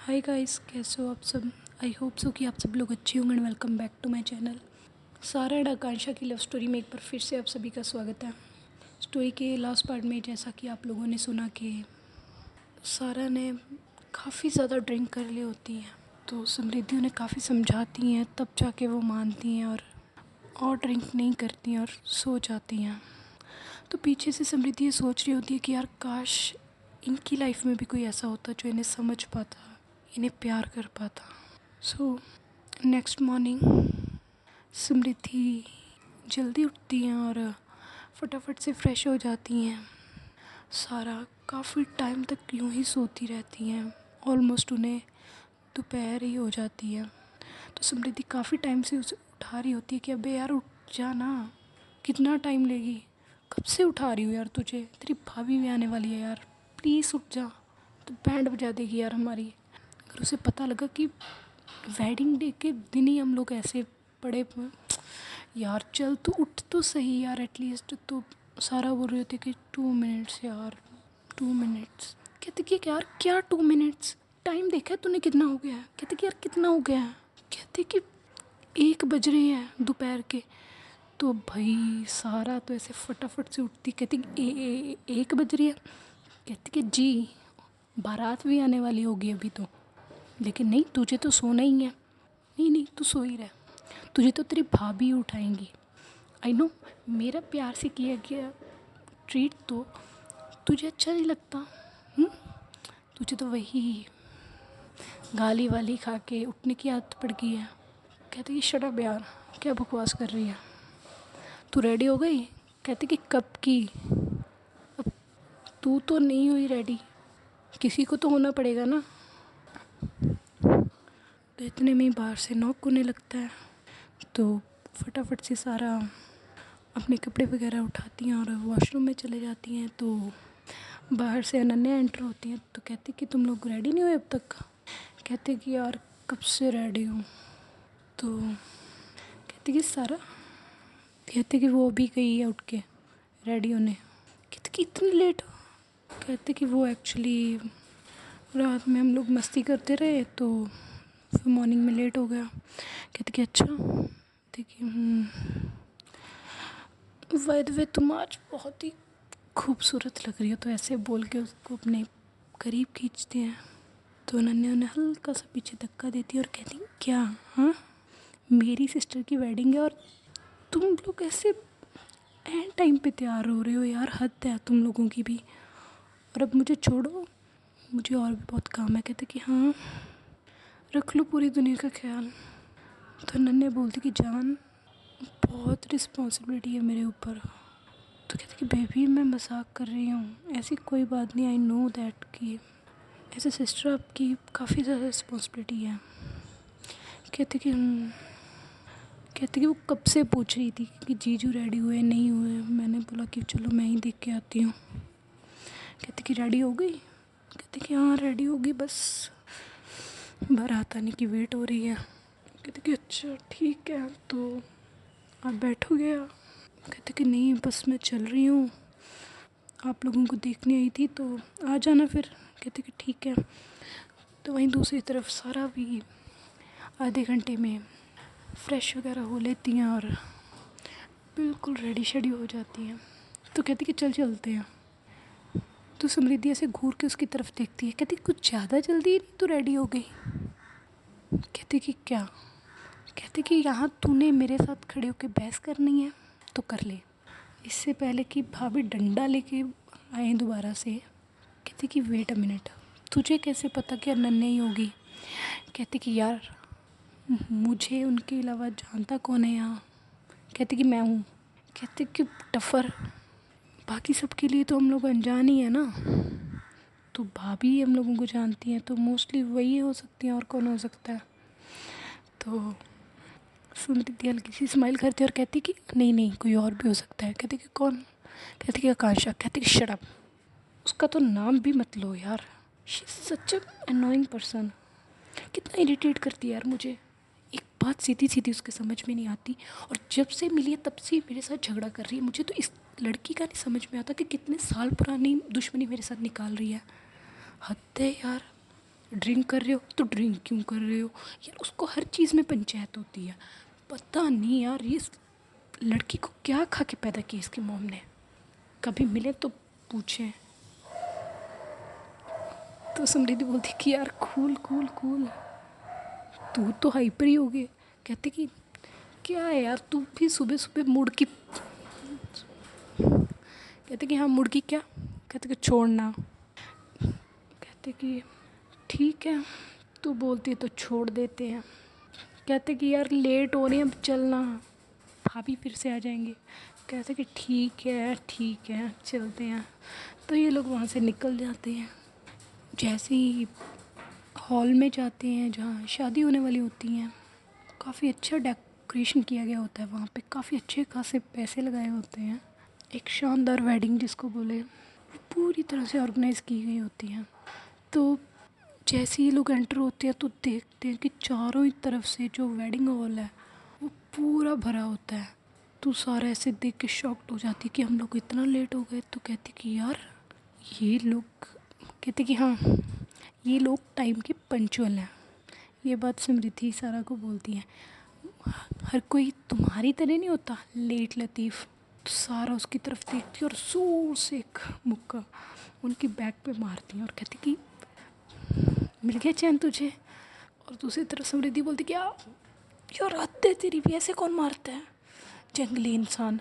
Hi guys, कैसे हो आप सब। आई होप सो कि आप सब लोग अच्छे होंगे and welcome back to my channel. Sara and Akanksha की लव स्टोरी में एक बार फिर से आप सभी का स्वागत है। स्टोरी के लास्ट पार्ट में जैसा कि आप लोगों ने सुना कि सारा ने काफ़ी ज़्यादा ड्रिंक कर ली होती हैं, तो समृद्धि उन्हें काफ़ी समझाती हैं, तब जाके वो मानती हैं और ड्रिंक नहीं करती हैं और सो जाती हैं। तो पीछे से समृद्धि ये सोच रही होती है कि यार काश इनकी लाइफ में भी कोई ऐसा होता जो इन्हें समझ पाता, इन्हें प्यार कर पाता। सो नेक्स्ट मॉर्निंग समृद्धि जल्दी उठती हैं और फटाफट से फ्रेश हो जाती हैं। सारा काफ़ी टाइम तक यूं ही सोती रहती हैं, ऑलमोस्ट उन्हें दोपहर ही हो जाती है। तो समृद्धि काफ़ी टाइम से उसे उठा रही होती है कि अबे यार उठ जा ना, कितना टाइम लेगी, कब से उठा रही हूँ यार तुझे, तेरी भाभी भी आने वाली है यार, प्लीज़ उठ जा, तो बैंड बजा देगी यार हमारी। अगर उसे पता लगा कि वेडिंग डे के दिन ही हम लोग ऐसे पड़े यार, चल तू उठ तो सही यार एटलीस्ट। तो सारा बोल रही होती कि 2 मिनट्स यार, 2 मिनट्स। कहते कि यार क्या 2 मिनट्स, टाइम देखा है तूने कितना हो गया है। कहते कि यार कितना हो गया है। कहते कि 1 बज रहे हैं दोपहर के। तो भाई सारा तो ऐसे फटाफट से उठती, कहती कि 1 बज रही है। कहती कि जी, बारात भी आने वाली होगी अभी तो, लेकिन नहीं तुझे तो सोना ही है। नहीं नहीं तू सो ही रह, तुझे तो तेरी भाभी उठाएंगी। आई नो, मेरा प्यार से किया गया ट्रीट तो तुझे अच्छा नहीं लगता। हुँ? तुझे तो वही गाली वाली खा के उठने की आदत पड़ गई है। कहते कि शट अप यार, क्या बकवास कर रही है, तू रेडी हो गई। कहते कि कब की, अब तू तो नहीं हुई रेडी, किसी को तो होना पड़ेगा ना। तो इतने में ही बाहर से नॉक होने लगता है। तो फटाफट से सारा अपने कपड़े वगैरह उठाती हैं और वॉशरूम में चले जाती हैं। तो बाहर से अनन्या एंटर होती हैं। तो कहती कि तुम लोग रेडी नहीं हुए अब तक। कहते कि यार कब से रेडी हूँ। तो कहती कि सारा, कहते कि वो अभी गई है उठ के रेडी होने। कहते कि इतनी लेट हो। कहते कि वो एक्चुअली रात में हम लोग मस्ती करते रहे तो फिर मॉर्निंग में लेट हो गया। कहते कि अच्छा। देखिए बाय द वे तुम आज बहुत ही खूबसूरत लग रही हो। तो ऐसे बोल के उसको अपने करीब खींचते हैं। तो अनन्या उन्हें हल्का सा पीछे धक्का देती है और कहती क्या, हाँ मेरी सिस्टर की वेडिंग है और तुम लोग ऐसे एंड टाइम पे तैयार हो रहे हो यार, हद है तुम लोगों की भी। और अब मुझे छोड़ो, मुझे और भी बहुत काम है। कहते कि हाँ रख लो पूरी दुनिया का ख्याल। तो अनन्या बोलती कि जान बहुत रिस्पॉन्सिबिलिटी है मेरे ऊपर। तो कहते कि बेबी मैं मजाक कर रही हूँ, ऐसी कोई बात नहीं, आई नो दैट कि एज ए सिस्टर आपकी काफ़ी ज़्यादा रिस्पॉन्सिबिलिटी है। कहते कि कहते कि वो कब से पूछ रही थी कि जीजू रेडी हुए नहीं हुए। मैंने बोला कि चलो मैं ही देख के आती हूँ। कहते कि रेडी हो गई। कहते कि हाँ रेडी होगी, बस बारात आने की वेट हो रही है। कहते कि अच्छा ठीक है, तो आप बैठोगे। कहते कि नहीं बस मैं चल रही हूँ, आप लोगों को देखने आई थी तो आ जाना फिर। कहते कि ठीक है। तो वहीं दूसरी तरफ सारा भी आधे घंटे में फ़्रेश वगैरह हो लेती हैं और बिल्कुल रेडी शेडी हो जाती हैं। तो कहती कि चल चलते हैं। तो समृद्धि ऐसे घूर के उसकी तरफ देखती है। कहती कुछ ज़्यादा जल्दी नहीं तो रेडी हो गई। कहती कि क्या। कहती कि यहाँ तूने मेरे साथ खड़े होकर बहस करनी है तो कर ले, इससे पहले कि भाभी डंडा लेके आए दोबारा से। कहती कि वेट अ मिनट, तुझे कैसे पता कि अनन्या ही होगी। कहती कि यार मुझे उनके अलावा जानता कौन है यहाँ। कहती कि मैं हूँ। कहती कि टफ़र, बाकी सबके लिए तो हम लोग अनजान ही है ना, तो भाभी हम लोगों को जानती हैं तो मोस्टली वही हो सकती हैं, और कौन हो सकता है। तो समृद्धि हल्की सी स्माइल करती है और कहती कि नहीं नहीं कोई और भी हो सकता है। कहती कि कौन। कहती कि आकांक्षा। कहती कि शट अप, उसका तो नाम भी मत लो यार, she such a annoying person. कितना इरिटेट करती है यार मुझे, एक बात सीधी सीधी उसके समझ में नहीं आती, और जब से मिली है तब से मेरे साथ झगड़ा कर रही है। मुझे तो इस लड़की का नहीं समझ में आता कि कितने साल पुरानी दुश्मनी मेरे साथ निकाल रही है। हद है यार। ड्रिंक कर रहे हो तो ड्रिंक क्यों कर रहे हो यार, उसको हर चीज़ में पंचायत होती है। पता नहीं यार ये इस लड़की को क्या खा के पैदा किया इसकी मॉम ने। कभी मिले तो पूछें। तो समृद्धि बोलती कि यार कूल कूल कूल, तू तो हाइपर ही हो गए। कहते कि क्या है यार, तू भी सुबह सुबह मुड़ की। कहते कि हाँ मुड़ की क्या। कहते कि छोड़ना। कहते कि ठीक है, तू बोलती है तो छोड़ देते हैं। कहते कि यार लेट हो रही है, अब चलना, भाभी फिर से आ जाएंगे। कहते कि ठीक है चलते हैं। तो ये लोग वहाँ से निकल जाते हैं। जैसे ही हॉल में जाते हैं जहाँ शादी होने वाली होती हैं, काफ़ी अच्छा डेकोरेशन किया गया होता है वहाँ पे, काफ़ी अच्छे खासे पैसे लगाए होते हैं। एक शानदार वेडिंग जिसको बोले, पूरी तरह से ऑर्गेनाइज़ की गई होती है। तो जैसे ही लोग एंटर होते हैं तो देखते हैं कि चारों ही तरफ से जो वेडिंग हॉल है वो पूरा भरा होता है। तो सारा ऐसे देख के शॉक्ड हो जाती कि हम लोग इतना लेट हो गए। तो कहती कि यार ये लोग, कहते कि हाँ ये लोग टाइम के पंचुअल हैं। ये बात समृद्धि सारा को बोलती है। हर कोई तुम्हारी तरह नहीं होता लेट लतीफ़। तो सारा उसकी तरफ देखती है और जोर से एक मुक्का उनकी बैक पे मारती है और कहती कि मिल गया चैन तुझे। और दूसरी तरफ समृद्धि बोलती क्या यार हद है तेरी भी, ऐसे कौन मारता है जंगली इंसान।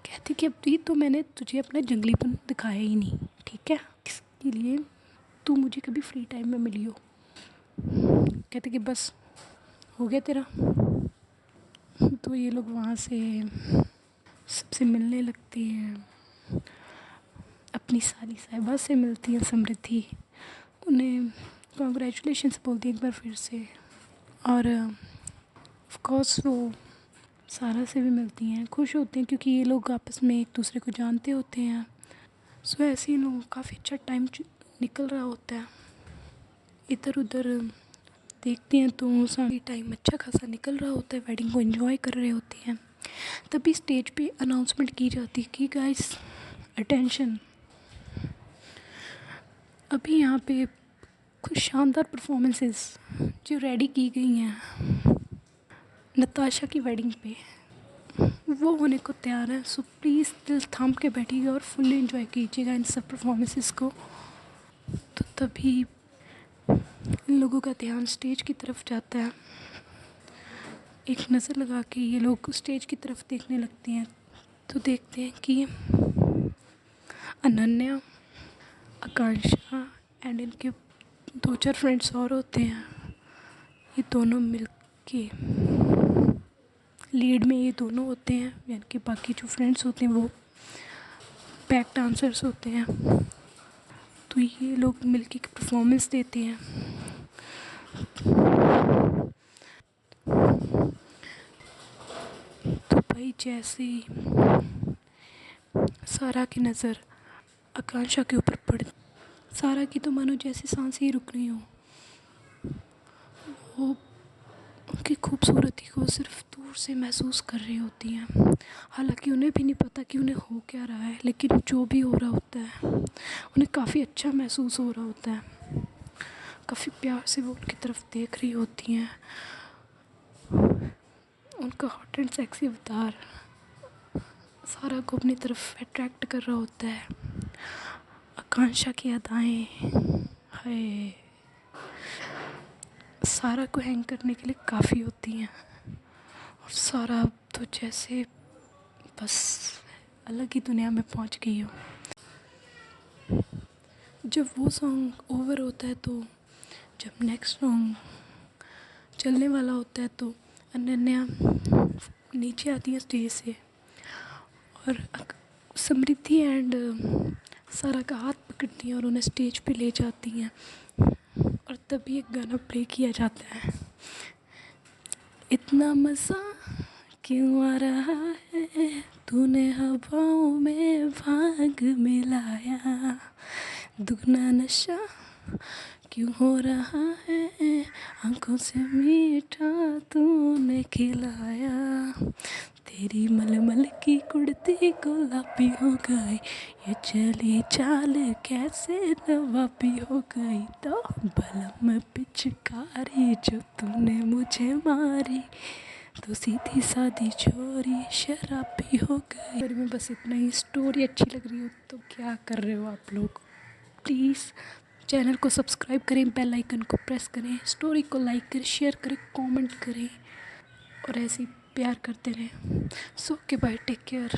कहती कि अभी तो मैंने तुझे अपना जंगलीपन दिखाया ही नहीं, ठीक है, इसके लिए तू मुझे कभी फ्री टाइम में मिली हो। कहते कि बस हो गया तेरा। तो ये लोग वहाँ से सबसे मिलने लगती हैं। अपनी साली साहिबा से मिलती हैं समृद्धि, उन्हें कॉन्ग्रेचुलेशंस बोलती है एक बार फिर से। और ऑफ कोर्स वो सारा से भी मिलती हैं, खुश होते हैं क्योंकि ये लोग आपस में एक दूसरे को जानते होते हैं। सो ऐसे ही लोग काफ़ी अच्छा टाइम निकल रहा होता है। इधर उधर देखते हैं तो सारी टाइम अच्छा खासा निकल रहा होता है, वेडिंग को एंजॉय कर रहे होते हैं। तभी स्टेज पे अनाउंसमेंट की जाती है कि गाइस अटेंशन, अभी यहाँ पे कुछ शानदार परफॉर्मेंसेस जो रेडी की गई हैं नताशा की वेडिंग पे, वो होने को तैयार है। सो प्लीज़ दिल थाम के बैठिएगा और फुल्ली एंजॉय कीजिएगा इन सब परफॉर्मेंसेस को। तो तभी इन लोगों का ध्यान स्टेज की तरफ जाता है। एक नज़र लगा के ये लोग स्टेज की तरफ देखने लगते हैं तो देखते हैं कि अनन्या, आकांक्षा एंड इनके 2-4 फ्रेंड्स और होते हैं। ये दोनों मिल के लीड में ये दोनों होते हैं, यानी कि बाकी जो फ्रेंड्स होते हैं वो बैक डांसर्स होते हैं। तो ये लोग मिलके परफॉर्मेंस देते हैं। तो भाई जैसे ही सारा की नज़र आकांक्षा के ऊपर पड़ी, सारा की तो मानो जैसे सांसें ही रुक रही हो। वो उनकी खूबसूरती को सिर्फ दूर से महसूस कर रही होती हैं। हालांकि उन्हें भी नहीं पता कि उन्हें हो क्या रहा है, लेकिन जो भी हो रहा होता है उन्हें काफ़ी अच्छा महसूस हो रहा होता है। काफ़ी प्यार से वो उनकी तरफ देख रही होती हैं। उनका हॉट एंड सेक्सी अवतार सारा को अपनी तरफ अट्रैक्ट कर रहा होता है। आकांक्षा की अदाएं हाय सारा को हैंग करने के लिए काफ़ी होती हैं। और सारा तो जैसे बस अलग ही दुनिया में पहुंच गई हो। जब वो सॉन्ग ओवर होता है तो जब नेक्स्ट सॉन्ग चलने वाला होता है तो अनन्या नीचे आती है स्टेज से और समृद्धि एंड सारा का हाथ पकड़ती हैं और उन्हें स्टेज पे ले जाती हैं। और तभी एक गाना प्ले किया जाता है, इतना मज़ा क्यों आ रहा है, तूने हवाओं में भाग मिलाया, दुगना नशा क्यों हो रहा है, आंखों से मीठा तूने खिलाया। तेरी मलमल की कुर्ती गुलाबी हो गई, ये चली चाल कैसे नवाबी हो गई। तो बलम पिचकारी जो तूने मुझे मारी, तो सीधी सादी छोरी शराबी हो गई। और मैं बस इतना ही। स्टोरी अच्छी लग रही हो तो क्या कर रहे हो आप लोग, प्लीज़ चैनल को सब्सक्राइब करें, बेल आइकन को प्रेस करें, स्टोरी को लाइक करें, शेयर करें, कमेंट करें और ऐसे ही प्यार करते रहें। सो के बाय, टेक केयर।